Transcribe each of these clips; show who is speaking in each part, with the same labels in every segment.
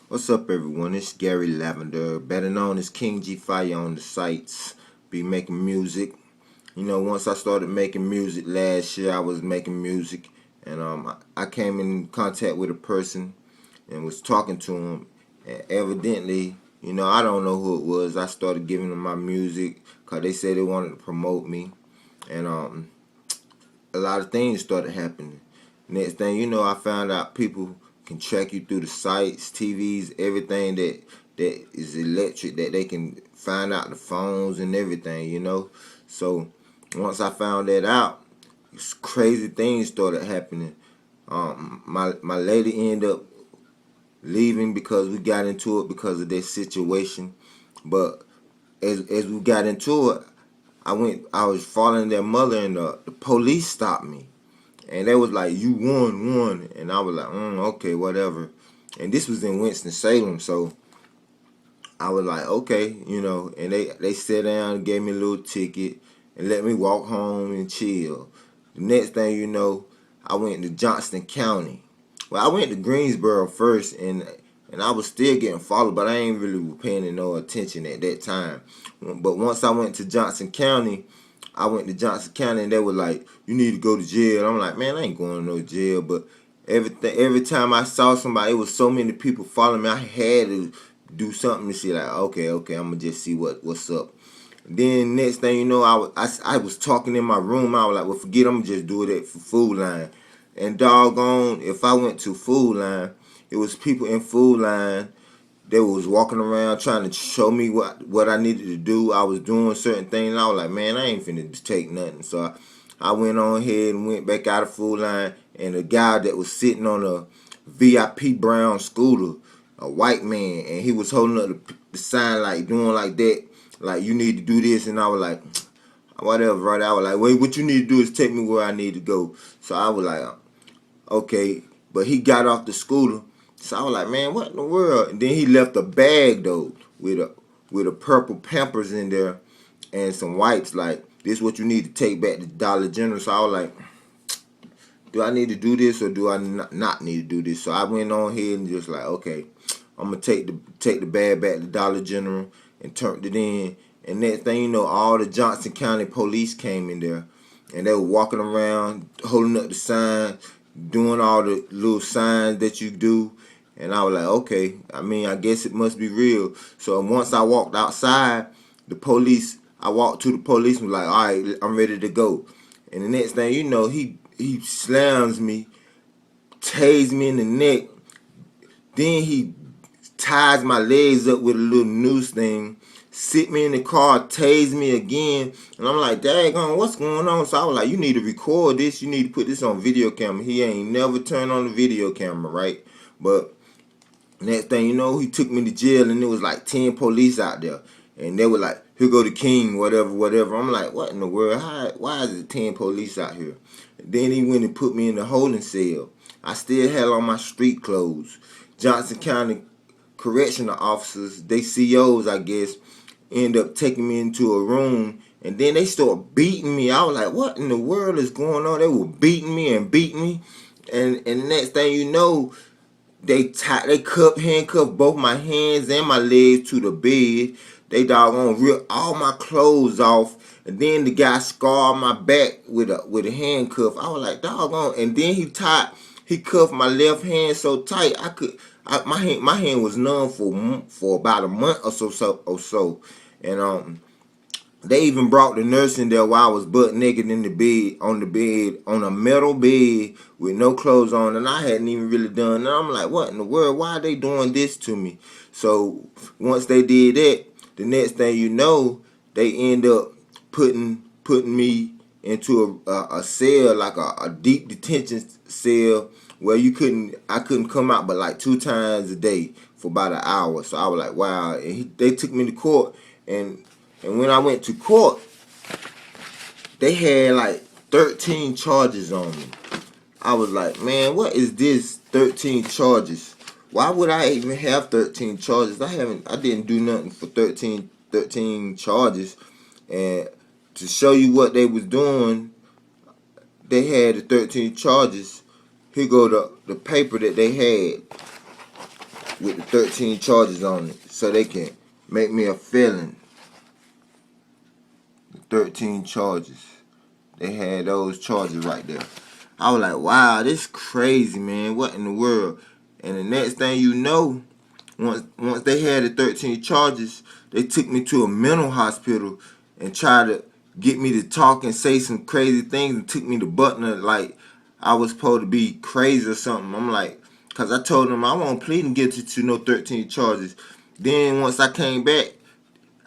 Speaker 1: What's up, everyone? It's Gary Lavender, better known as King G Fire on the sites. Be making music. Once I started making music last year, I was making music, and I came in contact with a person and was talking to him. And evidently, I don't know who it was. I started giving them my music because they said they wanted to promote me, and a lot of things started happening. Next thing you know, I found out people can track you through the sites, TVs, everything that is electric, that they can find out the phones and everything. So once I found that out, crazy things started happening. My lady ended up leaving because we got into it because of their situation. But as we got into it, I was following their mother, and the police stopped me. And they was like, "You won." And I was like, okay, whatever. And this was in Winston-Salem, so I was like, okay, and they sat down and gave me a little ticket and let me walk home and chill. The next thing you know, I went to Johnston County. Well, I went to Greensboro first, and I was still getting followed, but I ain't really paying no attention at that time. But once I went to Johnson County, and they were like, "You need to go to jail." I'm like, "Man, I ain't going to no jail." But every time I saw somebody, it was so many people following me. I had to do something to see, like, okay, I'm gonna just see what's up. Then next thing you know, I was talking in my room. I was like, "Well, forget, I'm gonna just do it at Food Line." And doggone, if I went to Food Line, it was people in Food Line. They was walking around trying to show me what I needed to do. I was doing certain things, and I was like, "Man, I ain't finna take nothing." So I went on ahead and went back out of Food Line, and the guy that was sitting on a VIP brown scooter, a white man, and he was holding up the sign, like doing like that, like, "You need to do this," and I was like, whatever, right? I was like, "Wait, what you need to do is take me where I need to go." So I was like, okay, but he got off the scooter. So I was like, "Man, what in the world?" And then he left a bag though with a purple Pampers in there and some wipes. Like, "This is what you need to take back to Dollar General." So I was like, "Do I need to do this or do I not need to do this?" So I went on ahead and just like, okay, I'm gonna take the bag back to Dollar General and turned it in. And next thing you know, all the Johnson County police came in there, and they were walking around holding up the sign, doing all the little signs that you do. And I was like, okay, I guess it must be real. So once I walked outside, I walked to the police and was like, "All right, I'm ready to go." And the next thing you know, he slams me, tased me in the neck. Then he ties my legs up with a little noose thing, sit me in the car, tased me again. And I'm like, "Daggone, what's going on?" So I was like, "You need to record this. You need to put this on video camera." He ain't never turned on the video camera, right? But next thing you know, he took me to jail, and there was like 10 police out there. And they were like, "Here go the king, whatever." I'm like, "What in the world? Why is it 10 police out here?" And then he went and put me in the holding cell. I still had on my street clothes. Johnson County correctional officers, they COs, I guess, end up taking me into a room, and then they start beating me. I was like, "What in the world is going on?" They were beating me, and the next thing you know, they handcuffed both my hands and my legs to the bed. They doggone ripped all my clothes off, and then the guy scarred my back with a handcuff. I was like, "Doggone!" And then he cuffed my left hand so tight my hand was numb for about a month or so. And they even brought the nurse in there while I was butt naked in the bed, on a metal bed with no clothes on, and I hadn't even really done. And I'm like, "What in the world? Why are they doing this to me?" So once they did that, the next thing you know, they end up putting me into a cell, like a deep detention cell, where I couldn't come out but like 2 times a day for about an hour. So I was like, wow. And they took me to court, and when I went to court, they had like 13 charges on me. I was like, "Man, what is this 13 charges? Why would I even have 13 charges? I didn't do nothing for 13 charges." And to show you what they was doing, they had the 13 charges. Here go the paper that they had. with the 13 charges on it, so they can make me a felon. The 13 charges. They had those charges right there. I was like, wow, this crazy, man. What in the world? And the next thing you know, once they had the 13 charges, they took me to a mental hospital and tried to get me to talk and say some crazy things and took me to Butner like I was supposed to be crazy or something. I'm like, because I told them I won't pleading guilty to no 13 charges. Then once I came back,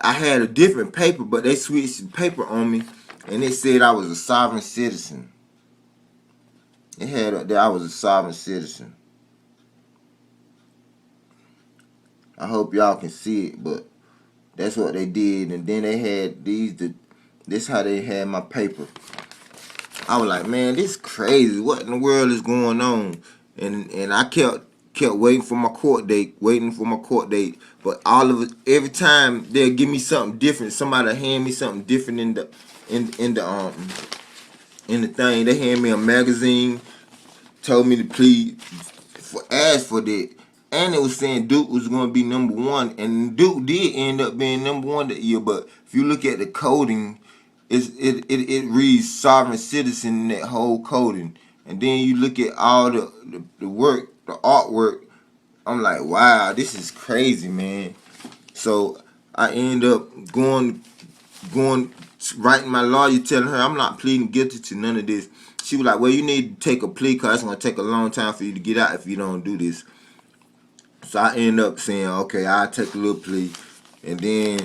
Speaker 1: I had a different paper, but they switched the paper on me and it said I was a sovereign citizen. It had up there I was a sovereign citizen. I hope y'all can see it, but that's what they did. And then they had this how they had my paper. I was like, man, this crazy. What in the world is going on? And I kept waiting for my court date, But all of it, every time they'll give me something different. Somebody hand me something different in the thing. They hand me a magazine, told me to plead ask for that. And it was saying Duke was going to be #1, and Duke did end up being #1 that year. But if you look at the coding, it reads sovereign citizen in that whole coding. And then you look at all the work, the artwork. I'm like, wow, this is crazy, man. So I end up going writing my lawyer, telling her I'm not pleading guilty to none of this. She was like, well, you need to take a plea because it's going to take a long time for you to get out if you don't do this. So I end up saying, okay, I'll take a little plea. And then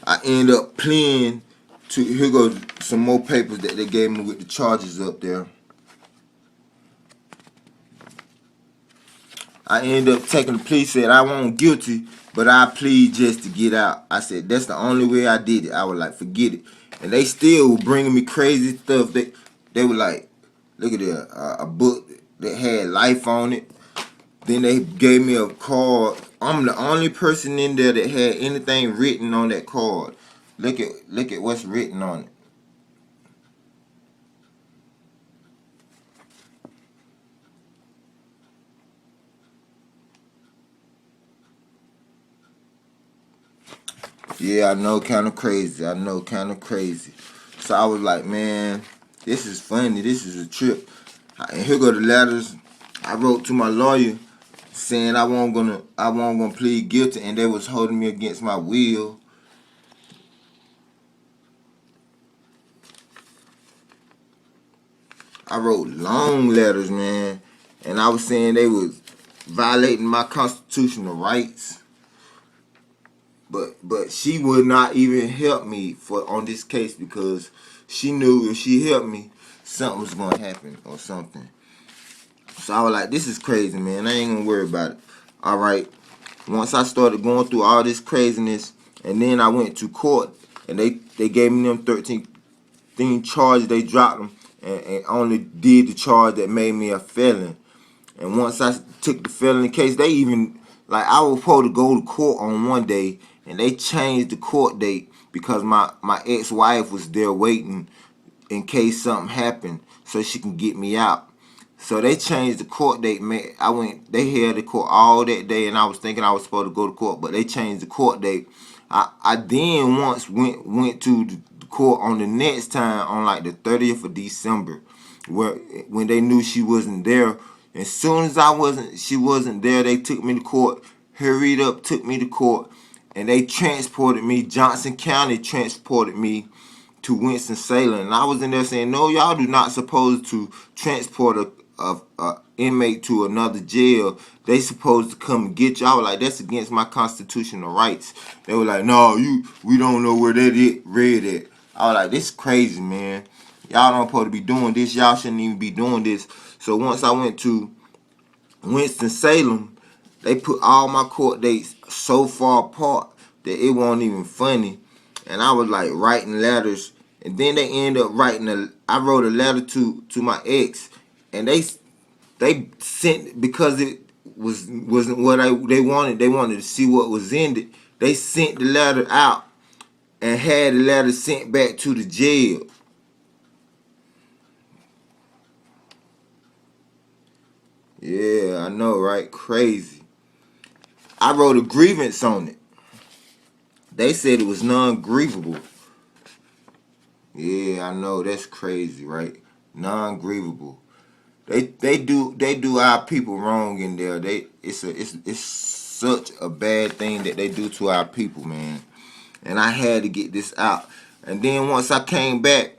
Speaker 1: I end up pleading to, here goes some more papers that they gave me with the charges up there. I end up taking the plea, said I won't guilty, but I plead just to get out. I said, that's the only way I did it. I was like, forget it. And they still were bringing me crazy stuff. They were like, look at there, a book that had life on it. Then they gave me a card. I'm the only person in there that had anything written on that card. Look at what's written on it. Yeah, I know, kind of crazy. So I was like, man, this is funny. This is a trip. And here go the letters I wrote to my lawyer saying I wasn't gonna plead guilty, and they was holding me against my will. I wrote long letters, man, and I was saying they was violating my constitutional rights. But she would not even help me on this case because she knew if she helped me, something was gonna happen or something. So I was like, this is crazy, man. I ain't gonna worry about it. All right. Once I started going through all this craziness, and then I went to court, and they gave me them 13 charges. They dropped them and only did the charge that made me a felon. And once I took the felony case, they even, like, I was supposed to go to court on one day, and they changed the court date because my ex-wife was there waiting in case something happened so she can get me out. So they changed the court date, man. They held the court all that day, and I was thinking I was supposed to go to court, but they changed the court date. I then once went to the court on the next time on like the 30th of December, when they knew she wasn't there. As soon as she wasn't there, they took me to court, hurried up, took me to court, and they transported me. Johnson County transported me to Winston-Salem, and I was in there saying, no, y'all do not supposed to transport a inmate to another jail. They supposed to come and get you. I was like, that's against my constitutional rights. They were like, no, we don't know where that read at. I was like, this is crazy, man. Y'all don't supposed to be doing this. Y'all shouldn't even be doing this. So once I went to Winston-Salem, they put all my court dates so far apart that it wasn't even funny. And I was like writing letters, and then they ended up I wrote a letter to my ex, and they sent, because it wasn't what they wanted. They wanted to see what was in it. They sent the letter out and had the letter sent back to the jail. Yeah, I know, right? Crazy. I wrote a grievance on it. They said it was non-grievable. Yeah, I know, that's crazy, right? Non-grievable. They do our people wrong in there. It's such a bad thing that they do to our people, man. And I had to get this out. And then once I came back,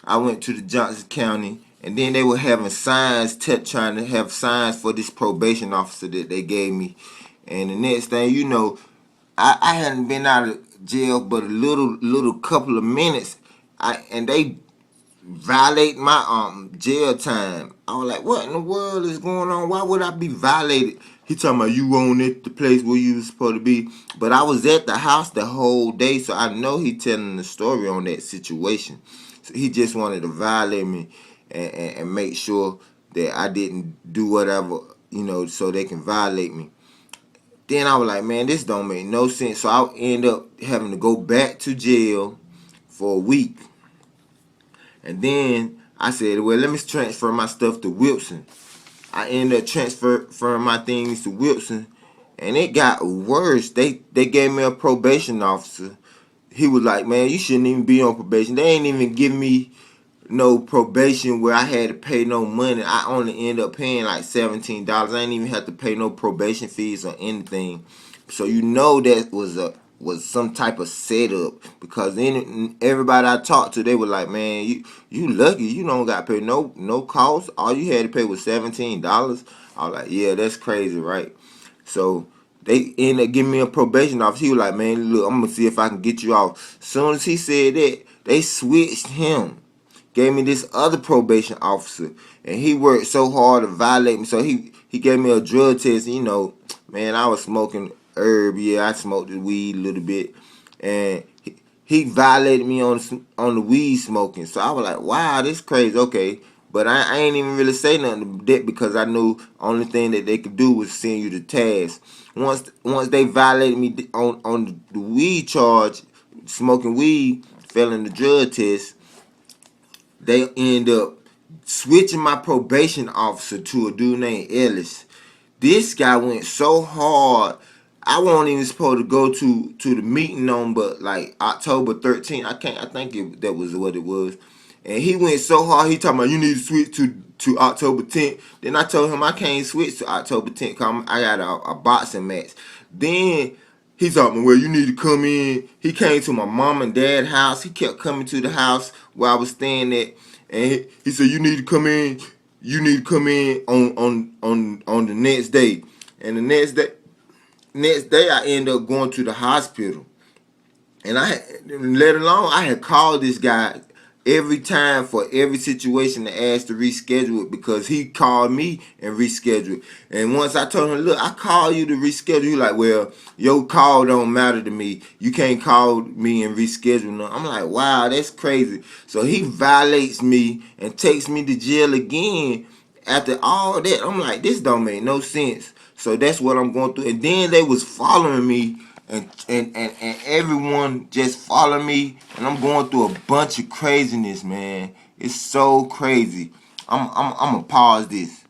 Speaker 1: I went to the Johnson County, and then they were having signs, trying to have signs for this probation officer that they gave me. And the next thing you know, I hadn't been out of jail but a little couple of minutes. And they violate my jail time. I was like, what in the world is going on? Why would I be violated? He talking about you on at the place where you was supposed to be. But I was at the house the whole day, so I know he telling the story on that situation. So he just wanted to violate me and make sure that I didn't do whatever, so they can violate me. Then I was like, man, this don't make no sense. So I end up having to go back to jail for a week. And then I said, well, let me transfer my stuff to Wilson. I ended up transferring my things to Wilson, and it got worse. They gave me a probation officer. He was like, man, you shouldn't even be on probation. They ain't even give me no probation where I had to pay no money. I only ended up paying like $17. I ain't even have to pay no probation fees or anything. So that was some type of setup, because then everybody I talked to, they were like, man, you lucky you don't got to pay no cost. All you had to pay was $17. I was like, yeah, that's crazy, right? So they ended up giving me a probation officer. He was like, man, look, I'm gonna see if I can get you off. Soon as he said that, they switched him. Gave me this other probation officer, and he worked so hard to violate me. So he gave me a drug test. Man, I was smoking herb. Yeah, I smoked the weed a little bit, and he violated me on the weed smoking. So I was like, wow, this crazy. Okay, but I ain't even really say nothing to that, because I knew only thing that they could do was send you the task. Once they violated me on the weed charge, smoking weed, failing the drug test, they end up switching my probation officer to a dude named Ellis. This guy went so hard. I wasn't even supposed to go to the meeting on, but like October 13th. I think that was what it was. And he went so hard. He talking about you need to switch to October 10th. Then I told him I can't switch to October 10th because I got a boxing match. Then he told me, well, you need to come in. He came to my mom and dad's house. He kept coming to the house where I was staying at. And he said, you need to come in. You need to come in on the next day. And the next day I ended up going to the hospital. And I had called this guy every time for every situation to ask to reschedule it, because he called me and rescheduled it. And once I told him, look, I called you to reschedule, he like, well, your call don't matter to me. You can't call me and reschedule. No. I'm like, wow, that's crazy. So he violates me and takes me to jail again after all that. I'm like, this don't make no sense. So that's what I'm going through. And then they was following me, and everyone just following me, and I'm going through a bunch of craziness, man. It's so crazy. I'm gonna pause this.